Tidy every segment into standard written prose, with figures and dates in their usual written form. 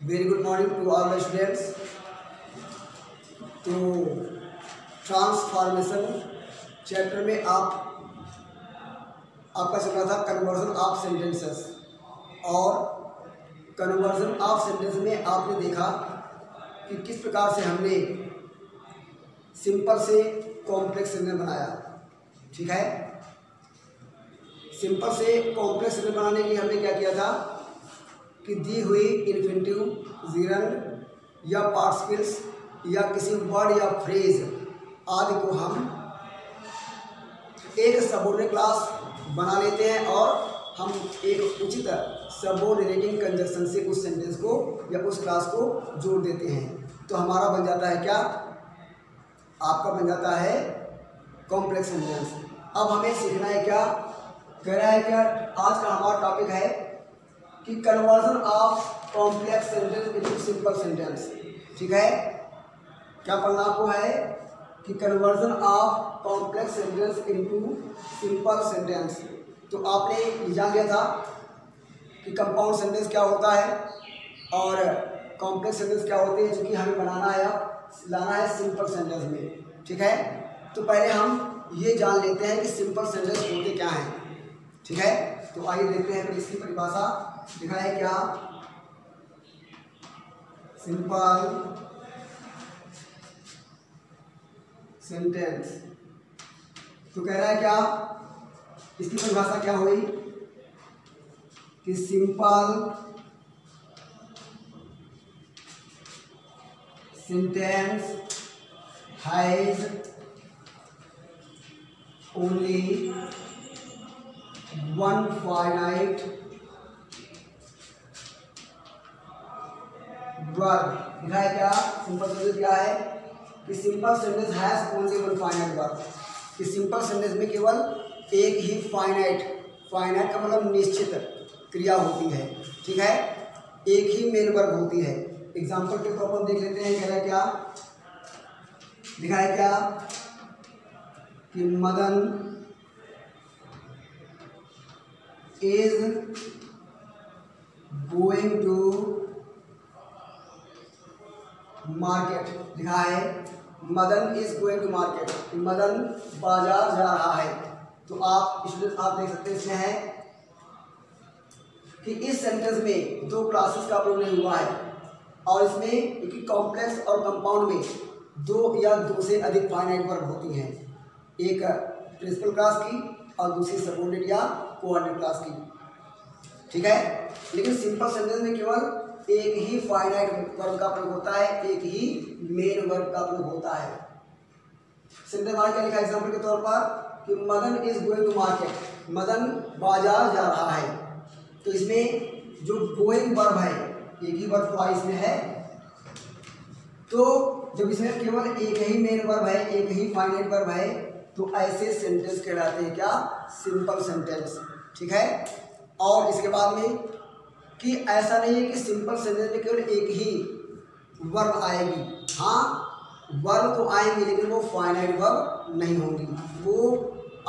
Very good morning to all the students. तो transformation chapter में आपका चल रहा था कन्वर्जन ऑफ सेंटेंसेस, और कन्वर्जन ऑफ सेंटेंस में आपने देखा कि किस प्रकार से हमने सिंपल से कॉम्प्लेक्स सेंटेंस बनाया। ठीक है, सिंपल से कॉम्प्लेक्स सेंटेंस बनाने के लिए हमने क्या किया था कि दी हुई इन्फिनेटिव, जीरंड या पार्टिकल्स या किसी वर्ड या फ्रेज आदि को हम एक सबऑर्डिनेट क्लास बना लेते हैं और हम एक उचित सबऑर्डिनेटिंग कंजक्शन से उस सेंटेंस को या उस क्लास को जोड़ देते हैं। तो हमारा बन जाता है क्या, आपका बन जाता है कॉम्प्लेक्स सेंटेंस। अब हमें सीखना है क्या, कह रहा है क्या, आज का हमारा टॉपिक है कि conversion of complex sentence into simple sentence. ठीक है, क्या पढ़ना आपको है कि conversion of complex sentence into simple sentence. तो आपने जान लिया था कि कंपाउंड सेंटेंस क्या होता है और कॉम्प्लेक्स सेंटेंस क्या होते हैं, जो कि हमें बनाना है, लाना है सिंपल सेंटेंस में। ठीक है, तो पहले हम ये जान लेते हैं कि सिंपल सेंटेंस होते क्या हैं। ठीक है, तो आइए देखते हैं। तो इसकी परिभाषा लिखा है क्या, सिंपल सेंटेंस। तो कह रहा है क्या, इसकी परिभाषा क्या हुई कि simple sentence has only one finite verb. लिखा है क्या, सिंपल सेंटेंस क्या है कि simple sentence has only one finite verb, कि सिंपल सेंटेंस में केवल एक ही फाइनाइट का मतलब निश्चित क्रिया होती है। ठीक है, एक ही मेन वर्ब होती है। एग्जांपल के तौर पर देख लेते हैं। कह रहा है क्या, लिखा है क्या कि Madan is going to market. लिखा है Madan is going to market, Madan बाजार जा रहा है। तो आप स्टूडेंट आप देख सकते हैं इसमें है कि इस सेंटेंस में दो क्लासेस का प्रयोग नहीं हुआ है, और इसमें एक कॉम्प्लेक्स और कंपाउंड में दो या दो से अधिक फाइनाइट वर्ब होती हैं, एक प्रिंसिपल क्लास की और दूसरी सबऑर्डिनेट या कोऑर्डिनेट क्लास की। ठीक है, लेकिन सिंपल सेंटेंस में केवल एक ही फाइनाइट वर्ब का प्रयोग होता है, एक ही मेन वर्ब का प्रयोग होता है। सेंटेंस में क्या लिखा है एग्जांपल के तौर पर कि Madan is going to market, Madan बाजार जा रहा है। तो इसमें जो गोइंग वर्ब है, एक ही वर्ब तो इसमें है, तो जब इसमें केवल एक ही मेन वर्ब है, एक ही फाइनाइट वर्ब है, तो ऐसे सेंटेंस कहलाते हैं क्या, सिंपल सेंटेंस। ठीक है, और इसके बाद में कि ऐसा नहीं है कि सिंपल सेंटेंस में केवल एक ही वर्ब आएगी। हाँ, वर्ब तो आएंगे लेकिन वो फाइनाइट वर्ब नहीं होंगी, वो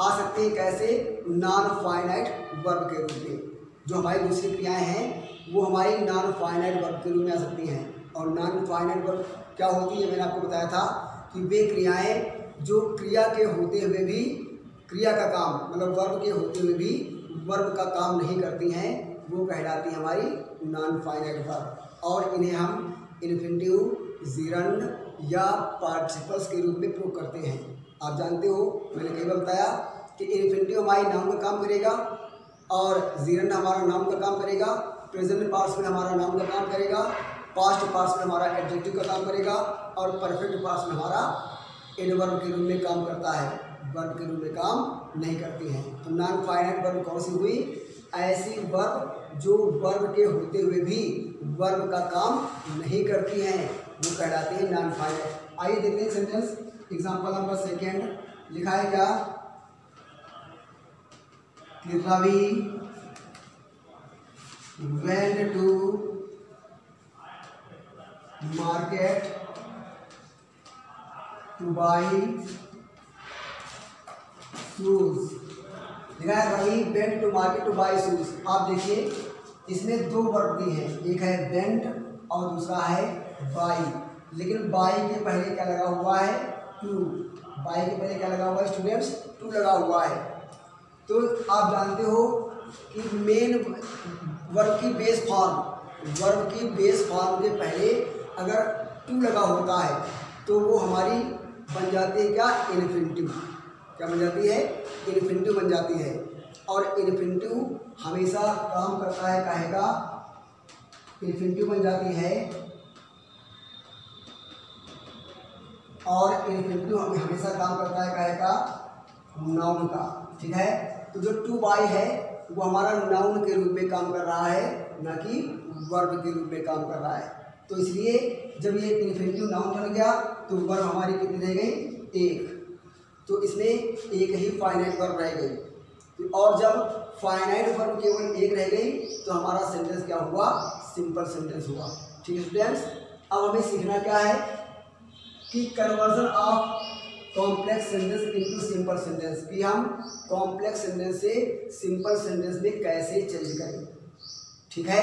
आ सकते हैं कैसे, नॉन फाइनाइट वर्ब के रूप में। जो हमारी दूसरी क्रियाएं हैं वो हमारी नॉन फाइनाइट वर्ब के रूप में आ सकती हैं। और नॉन फाइनाइट वर्ब क्या होती है, मैंने आपको बताया था कि वे क्रियाएं जो क्रिया के होते हुए भी क्रिया का काम, मतलब वर्ब के होते हुए भी वर्ब का काम नहीं करती हैं, वो कहलाती है हमारी नॉन फाइनाइट वर्ब। और इन्हें हम इन्फिनेटिव, जीरंड या पार्टिसिपल्स के रूप में प्रयोग करते हैं। आप जानते हो, मैंने कई बार बताया कि इन्फिनेटिव हमारी नाउन का काम करेगा और जीरंड हमारा नाउन का काम करेगा, प्रेजेंट पार्टिसिपल हमारा नाउन का काम करेगा, पास्ट पार्टिसिपल हमारा एडजेक्टिव का काम करेगा, और परफेक्ट पार्टिसिपल हमारा एडवर्ब के रूप में काम करता है, वर्ब के रूप में काम नहीं करती हैं। तो नॉन फाइनाइट वर्ब कौन सी हुई, ऐसी वर्ब जो वर्ब के होते हुए भी वर्ब का काम नहीं करती हैं, वो कहलाती है नॉन फाइनाइट। आइए देखते हैं सेंटेंस। एग्जांपल नंबर सेकेंड लिखा है क्या कि Ravi went to market to buy shoes. लिखा है Ravi went to market to buy shoes. आप देखिए इसमें दो वर्ब दी हैं, एक है वेंट और दूसरा है बाई। लेकिन बाई के पहले क्या लगा हुआ है, टू। बाई के पहले क्या लगा हुआ है स्टूडेंट्स, टू लगा हुआ है। तो आप जानते हो कि मेन वर्ब की बेस फॉर्म के पहले अगर टू लगा होता है तो वो हमारी बन जाती है क्या, इन्फिनिटिव। क्या बन जाती है, इन्फिनिटिव बन जाती है। और इन्फिनिटिव हमेशा काम करता है कहेगा, इन्फिनिटिव बन जाती है और इन्फिनिटिव हमेशा काम करता है कहेगा नाउन का। ठीक है, तो जो टू बाई है वो हमारा नाउन के रूप में काम कर रहा है, न कि वर्ब के रूप में काम कर रहा है। तो इसलिए जब ये इन्फिनिटिव नाउन बन गया तो वर्ब हमारी कितनी रह गई, एक। तो इसमें एक ही फाइनाइट वर्ब रह गई। और जब फाइनाइट वर्ब केवल एक रह गई तो हमारा सेंटेंस क्या हुआ, सिंपल सेंटेंस हुआ। ठीक है स्टूडेंट्स, अब हमें सीखना क्या है कि conversion of complex sentence into simple sentence, कि हम कॉम्प्लेक्स सेंटेंस से सिंपल सेंटेंस में कैसे चेंज करें। ठीक है,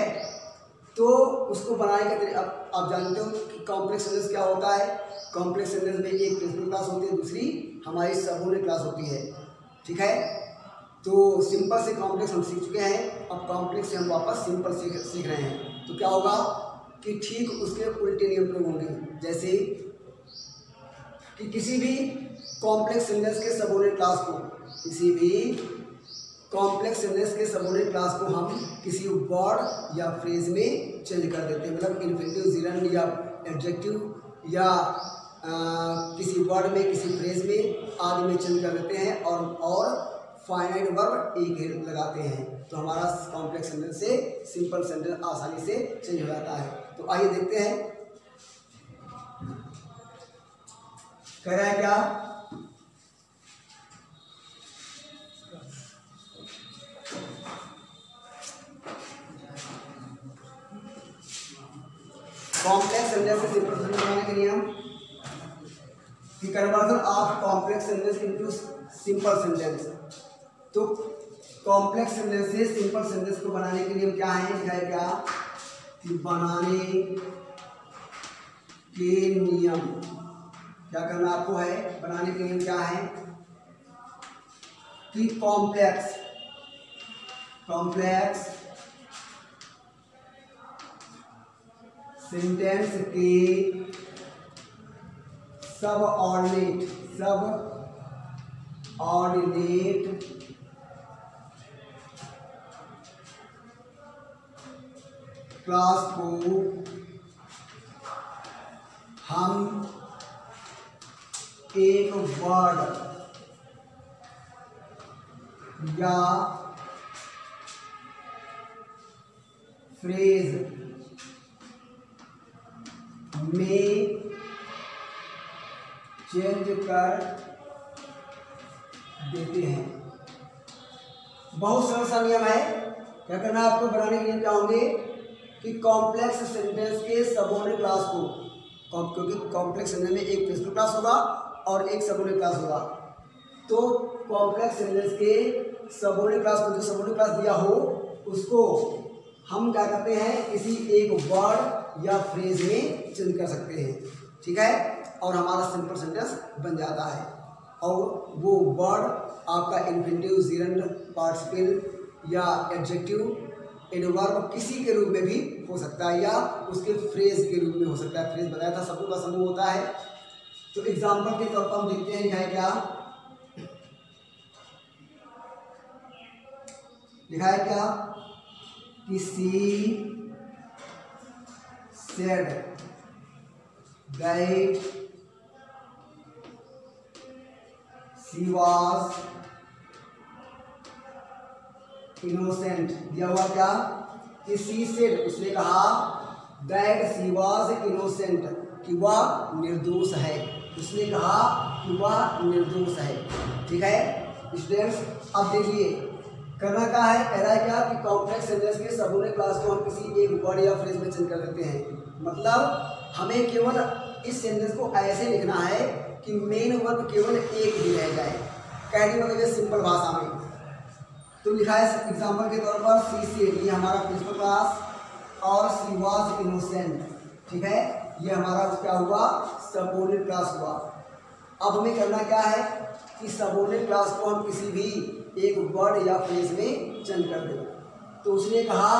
तो उसको बनाने का तरीका आप जानते हो कि कॉम्प्लेक्स सेंटेंस क्या होता है। कॉम्प्लेक्स सेंटेंस में एक प्रिंसिपल क्लास होती है, दूसरी हमारी सबऑर्डिनेट क्लास होती है। ठीक है, तो सिंपल से कॉम्प्लेक्स हम सीख चुके हैं, अब कॉम्प्लेक्स से हम वापस सिंपल सीख रहे हैं। तो क्या होगा कि ठीक उसके उल्टे नियम प्रयोग होंगे। जैसे कि किसी भी कॉम्प्लेक्स सेंटेंस के सबऑर्डिनेट क्लास को, किसी भी कॉम्प्लेक्स सेंटेंस के सबऑर्डिनेट क्लास को हम किसी वर्ड या फ्रेज में चेंज कर देते हैं। मतलब इन्फिनिटिव, जिरंड या एडजेक्टिव या किसी वर्ड में, किसी फ्रेज में आदि में चेंज कर देते हैं और फाइनाइट वर्ब एक ही लगाते हैं। तो हमारा कॉम्प्लेक्स सेंटेंस से सिंपल सेंटेंस आसानी से चेंज हो जाता है। तो आइए देखते हैं कह रहा है क्या, कॉम्प्लेक्स सेंटेंस से सिंपल सेंटेंस बनाने के लिए हम कि conversion of complex sentence into simple sentence. तो कॉम्प्लेक्स सेंटेंस से सिंपल सेंटेंस को बनाने के लिए हम क्या है, लिखा है क्या कि बनाने के नियम। क्या करना आपको है, बनाने के नियम क्या है कि कॉम्प्लेक्स सेंटेंस के सबऑर्डिनेट क्लास को हम एक वर्ड या फ्रेज में चेंज कर देते हैं। बहुत सरल सा नियम है। क्या करना है आपको, बनाने के लिए क्या होंगे कि कॉम्प्लेक्स सेंटेंस के सबऑर्डिनेट क्लास को, क्योंकि कॉम्प्लेक्स सेंटेंस में एक प्रिंसिपल क्लास होगा और एक सबऑर्डिनेट क्लास होगा। तो कॉम्प्लेक्स सेंटेंस के सबऑर्डिनेट क्लास को, जो सबऑर्डिनेट क्लास दिया हो उसको हम क्या करते हैं, किसी एक वर्ड या फ्रेज में चेंज कर सकते हैं। ठीक है, और हमारा सिंपल सेंटेंस बन जाता है। और वो वर्ड आपका इन्फिनिटिव, जिरंड, पार्टिसिपल या एडजेक्टिव, एडवर्ब किसी के रूप में भी हो सकता है या उसके फ्रेज के रूप में हो सकता है। फ्रेज बताया था सबों का समूह होता है। तो एग्जाम्पल के तौर पर हम देखते हैं, लिखा है क्या, लिखा है क्या कि she said that she was innocent. दिया हुआ क्या कि सी सेड, उसने कहा दैट शी वाज इनोसेंट, कि वह निर्दोष है। उसने कहा कि वह निर्दोष है। ठीक है स्टूडेंट्स, अब देखिए करना क्या है, कह रहा है क्या कि कॉम्प्लेक्स सेंटेंस के सबऑर्डिनेट क्लास को हम किसी एक वर्ड या फ्रेज में चेंज कर देते हैं। मतलब हमें केवल इस सेंटेंस को ऐसे लिखना है कि मेन वर्ब केवल एक ही रह जाए। कहने मतलब सिंपल भाषा में तो लिखा है एग्जाम्पल के तौर पर सी सेड, ये हमारा प्रिंसिपल क्लास और शी वॉज इनोसेंट। ठीक है, ये हमारा क्या हुआ, सबऑर्डिनेट क्लास हुआ। अब हमें करना क्या है कि सबऑर्डिनेट क्लास को हम किसी भी एक वर्ड या फ्रेज में चेंज कर दें। तो उसने कहा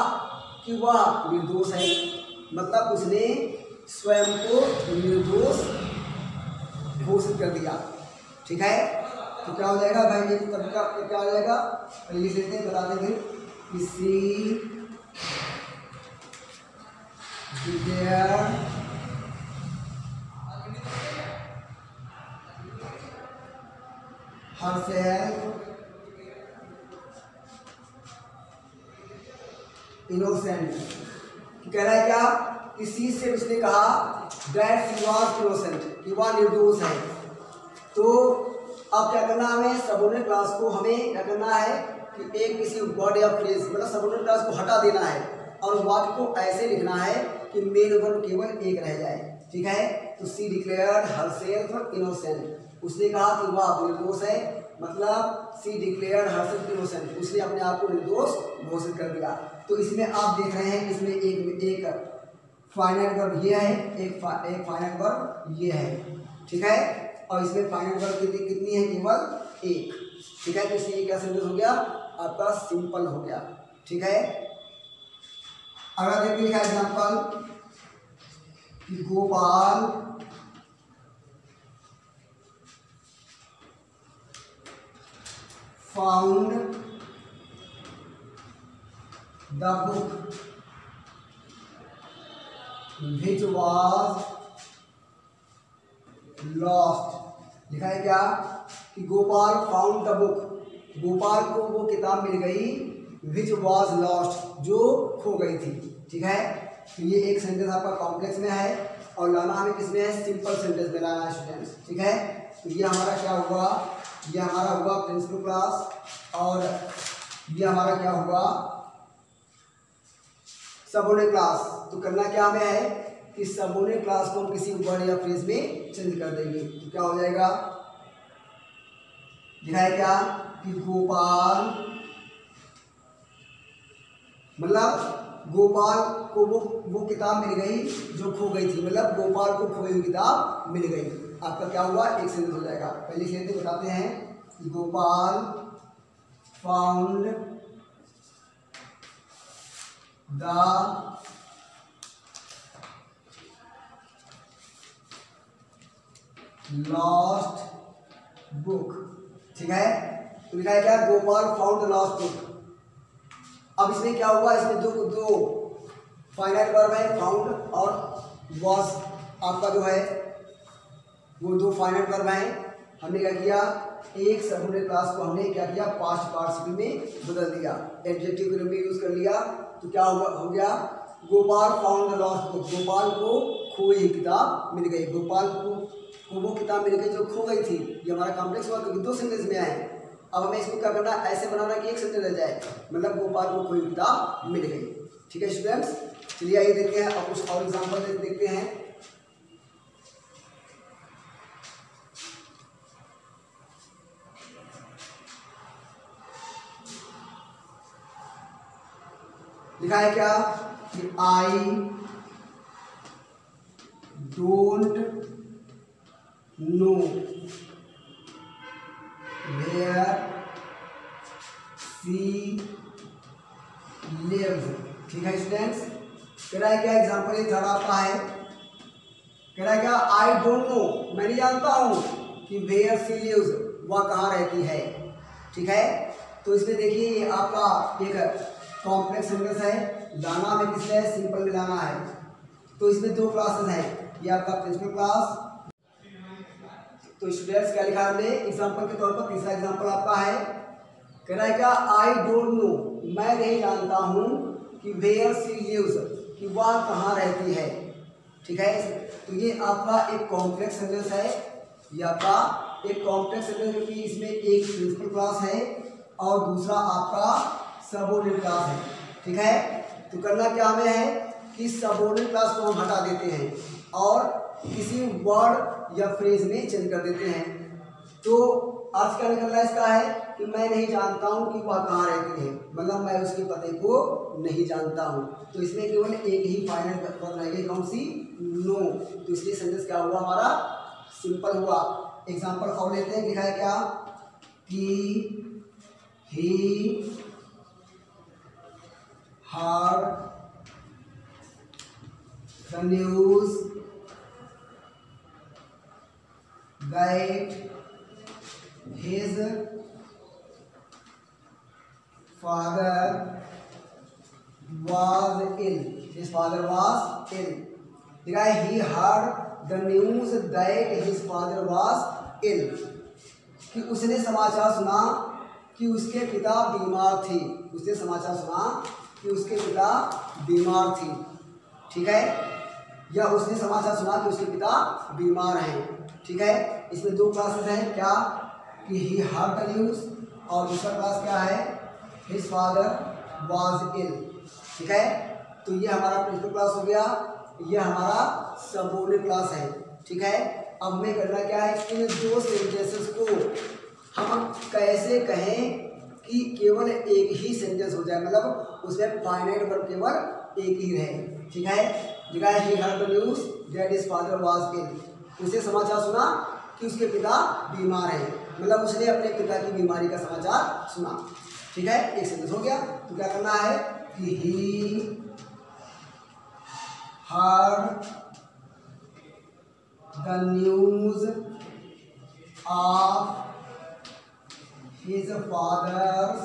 कि वह निर्दोष है, मतलब उसने स्वयं को निर्दोष घोषित कर दिया। ठीक है, तो क्या हो जाएगा भाई, ये तब क्या हो जाएगा, लिख लेते हैं, बता देंगे। किसी herself इनोसेंट। कह रहा है क्या, किसी से उसने कहा दैट शी वाज इनोसेंट, कि वह निर्दोष है। तो अब क्या करना हमें, सबऑर्डिनेट क्लास को हमें क्या करना है कि एक किसी वर्ड या फ्रेज, मतलब सबऑर्डिनेट क्लास को हटा देना है और वाक्य को ऐसे लिखना है कि मेन वर्ब केवल एक रह जाए। ठीक है, तो शी डिक्लेयर्ड हरसेल्फ इनोसेंट, उसने कहा कि वह निर्दोष है, मतलब शी डिक्लेयर्ड हरसेल्फ इनोसेंट, उसने अपने आप को निर्दोष घोषित कर दिया। तो इसमें आप देख रहे हैं, इसमें एक फाइनाइट वर्ब ये है, एक फाइनाइट वर्ब ये है। ठीक है, और इसमें फाइनाइट वर्ब कितनी है, केवल एक। ठीक है, तो इससे ये क्या सेंटेंस हो गया, आपका सिंपल हो गया। ठीक है, अगर देखिए लिखा एग्जाम्पल कि Gopal found the book which was lost। लिखा है क्या कि Gopal found the book, Gopal को वो किताब मिल गई which was lost, जो खो गई थी। ठीक है, तो ये एक सेंटेंस आपका कॉम्प्लेक्स में है और लाना हमें किस में है, सिंपल सेंटेंस में लाना है स्टूडेंट्स। ठीक है, तो ये हमारा क्या हुआ, ये हमारा हुआ प्रिंसिपल क्लास और ये हमारा क्या हुआ, सबऑर्डिनेट क्लास। तो करना क्या हमें है कि सबऑर्डिनेट क्लास को हम किसी वर्ड या फ्रेज में चेंज कर देंगे। तो क्या हो जाएगा, दिखाया क्या कि गोपाल, मतलब गोपाल को वो किताब मिल गई जो खो गई थी, मतलब गोपाल को खोई हुई किताब मिल गई। आपका क्या हुआ, एक सेंटेंस हो जाएगा। पहले सेंटेंस बताते हैं कि Gopal found the lost book. ठीक है, तो लिखा है क्या, Gopal found the lost book. अब इसमें क्या हुआ, इसमें दो फाइनाइट वर्ब है, फाउंड और वॉज, आपका जो है वो दो फाइनाइट वर्ब हैं। हमने क्या किया, एक सबऑर्डिनेट क्लास को हमने क्या किया, पास्ट पार्टिसिपल में बदल दिया, एडजेक्टिव के रूप में यूज कर लिया। तो क्या हो गया, Gopal found the lost book, Gopal को खोई हुई किताब मिल गई, गोपाल को वो किताब मिल गई जो खो गई थी। ये हमारा कॉम्प्लेक्स हुआ क्योंकि दो सेंटेंस में आए। अब हमें इसको क्या करना है, ऐसे बनाना कि एक सेंटेंस रह जाए, मतलब गोपाल को खोई किताब मिल गई। ठीक है स्टूडेंट्स, चलिए आइए देखते हैं और कुछ और एग्जाम्पल देखते हैं। लिखा है क्या कि I don't know where she lives. ठीक है स्टूडेंट्स, कह रहा है क्या, एग्जाम्पल ये थर्ड आपका है, कह रहा है क्या, आई डोंट नो, मैं नहीं जानता हूँ कि वेयर शी लिव्स, वह कहाँ रहती है। ठीक है, तो इसमें देखिए ये आपका एक कॉम्प्लेक्स सेंटेंस है, लाना में किससे है, सिंपल में लाना है। तो इसमें दो क्लासेस हैं, ये आपका प्रिंसिपल क्लास। तो स्टूडेंट्स क्या लिखा हमने एग्जांपल के तौर पर, तीसरा एग्जांपल आपका है, कह रहा है क्या, आई डोंट नो, मैं नहीं जानता हूँ कि वेयर शी लिव्स, कि वह कहाँ रहती है। ठीक है, तो ये आपका एक कॉम्प्लेक्स सेंटेंस है, ये आपका एक कॉम्प्लेक्स सेंटेंस क्योंकि इसमें एक प्रिंसिपल क्लास है और दूसरा आपका सबऑर्डिनेट क्लास है। ठीक है, तो करना क्या हमें है कि सबऑर्डिनेट क्लास को हम हटा देते हैं और किसी वर्ड या फ्रेज में चेंज कर देते हैं। तो अर्थ क्या निकलना इसका है कि मैं नहीं जानता हूँ कि वह कहाँ रहती है, मतलब मैं उसके पते को नहीं जानता हूँ। तो इसमें केवल एक ही फाइनाइट वर्ब रहेगी, कौन सी? नो। तो इसलिए सेंटेंस क्या हुआ हमारा? सिंपल हुआ। एग्जाम्पल और लेते हैं, लिखा है क्या कि ही heard the news that his father was ill. His father was ill. देखा है, he heard the news that his father was ill, कि उसने समाचार सुना कि उसके पिता बीमार थे। उसने समाचार सुना कि उसके पिता बीमार थे, ठीक है, या उसने समाचार सुना कि उसके पिता बीमार हैं, ठीक है। इसमें दो क्लासेस हैं, क्या कि ही हर्ड द न्यूज़, और दूसरा क्लास क्या है? हिज फादर वाज इल, ठीक है। तो ये हमारा प्रिंसिपल क्लास हो गया, ये हमारा सबऑर्डिनेट क्लास है, ठीक है। अब हमें करना क्या है, इन दो सेंटेंसेस को हम कैसे कहें कि केवल एक ही सेंटेंस हो जाए, मतलब उसमें फाइनाइट वर्ब केवल एक ही रहे, ठीक है। लिखा है he heard the news that his father was ill, उसे समाचार सुना कि उसके पिता बीमार हैं, मतलब उसने अपने पिता की बीमारी का समाचार सुना, ठीक है। एक सेंटेंस हो गया। तो क्या करना है कि ही heard the news of his father's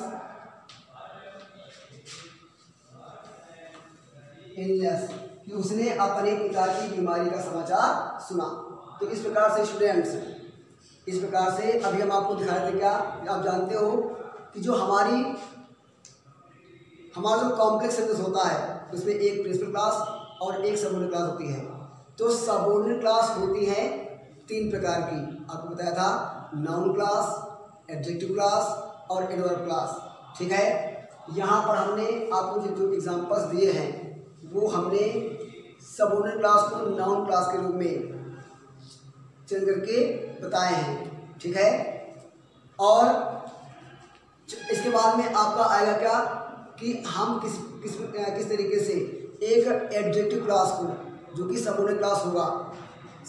illness, कि उसने अपने पिता की बीमारी का समाचार सुना। तो इस प्रकार से स्टूडेंट्स, इस प्रकार से अभी हम आपको दिखा रहे थे, क्या आप जानते हो कि जो हमारा जो कॉम्प्लेक्स सेंटेंस होता है उसमें एक प्रिंसिपल क्लास और एक सबऑर्डिनेट क्लास होती है। तो सबऑर्डिनेट क्लास होती है तीन प्रकार की, आपको बताया था, नाउन क्लास, एडजेक्टिव क्लास और एडवर्ब क्लास, ठीक है। यहाँ पर हमने आपको जो एग्जांपल्स दिए हैं वो हमने सबऑर्डिनेट क्लास को नाउन क्लास के रूप में चेंज करके बताए हैं, ठीक है। और इसके बाद में आपका आएगा क्या कि हम किस तरीके से एक एडजेक्टिव क्लास को, जो कि सबऑर्डिनेट क्लास होगा,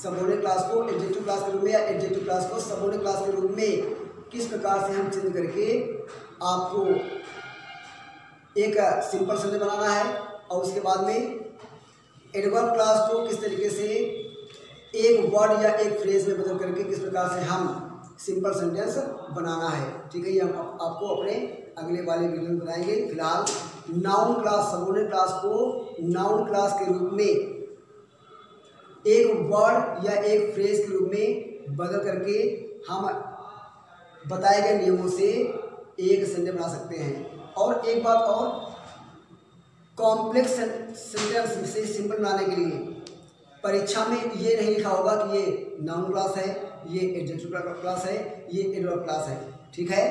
सबऑर्डिनेट क्लास को एडजेक्टिव क्लास के रूप में या एडजेक्टिव क्लास को सबऑर्डिनेट क्लास के रूप में किस प्रकार से हम चेंज करके आपको एक सिंपल सेंटेंस बनाना है, और उसके बाद में एडवर्ब क्लास को किस तरीके से एक वर्ड या एक फ्रेज में बदल करके किस प्रकार से हम सिंपल सेंटेंस बनाना है, ठीक है। ये हम आपको अपने अगले वाले वीडियो में बताएंगे। फिलहाल नाउन क्लास, सबऑर्डिनेट क्लास को नाउन क्लास के रूप में एक वर्ड या एक फ्रेज के रूप में बदल करके हम बताए गए नियमों से एक सेंटेंस बना सकते हैं। और एक बात और, कॉम्प्लेक्स सेंटेंस से सिंपल बनाने के लिए परीक्षा में ये नहीं लिखा होगा कि ये नाउन क्लास है, ये एडजेक्टिव क्लास है, ये एडवर्ब क्लास है, ठीक है।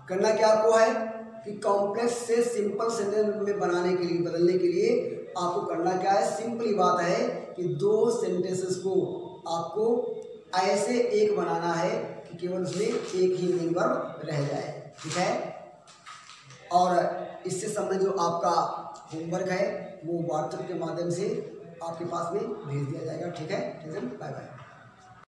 करना क्या आपको है कि कॉम्प्लेक्स से सिंपल सेंटेंस में बनाने के लिए, बदलने के लिए आपको करना क्या है, सिंपली बात है कि दो सेंटेंसेस को आपको ऐसे एक बनाना है कि केवल उसमें एक ही मेन वर्ब रह जाए, ठीक है। और इससे संबंधित जो आपका होमवर्क है वो व्हाट्सएप के माध्यम से आपके पास में भेज दिया जाएगा, ठीक है। Bye bye.